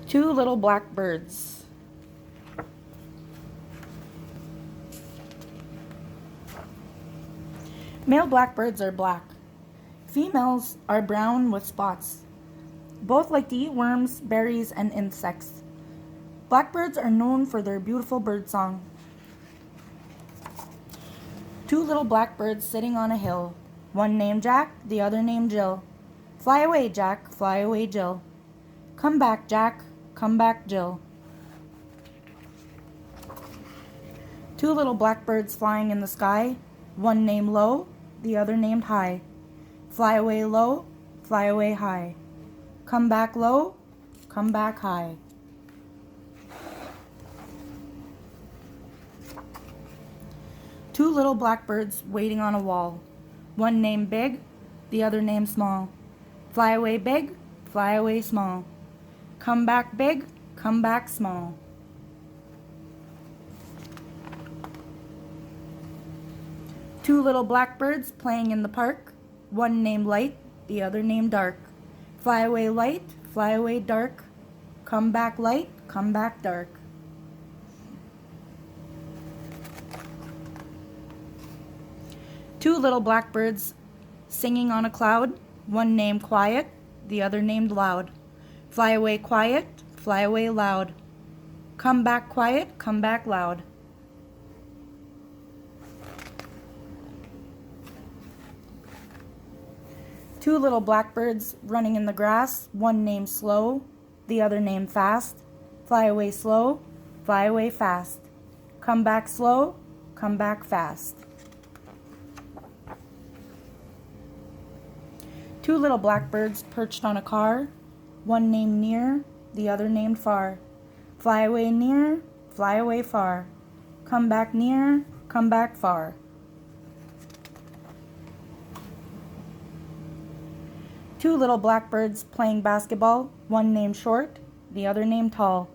Two little black birds. Male blackbirds are black. Females are brown with spots. Both like to eat worms, berries, and insects. Blackbirds are known for their beautiful bird song. Two little blackbirds sitting on a hill. One named Jack, the other named Jill. Fly away, Jack, fly away, Jill. Come back, Jack, come back, Jill. Two little blackbirds flying in the sky. One named Low, the other named High. Fly away low, fly away high. Come back low, come back high. Two little blackbirds waiting on a wall. One named Big, the other named Small. Fly away big, fly away small. Come back big, come back small. Two little blackbirds playing in the park. One named Light, the other named Dark. Fly away light, fly away dark. Come back light, come back dark. Two little blackbirds singing on a cloud. One named Quiet, the other named Loud. Fly away quiet, fly away loud. Come back quiet, come back loud. Two little blackbirds running in the grass. One named Slow, the other named Fast. Fly away slow, fly away fast. Come back slow, come back fast. Two little blackbirds perched on a car. One named Near, the other named Far. Fly away near, fly away far. Come back near, come back far. Two little blackbirds playing basketball. One named Short, the other named Tall.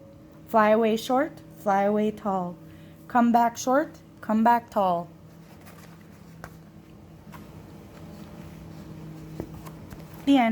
Fly away short, fly away tall. Come back short, come back tall. The end.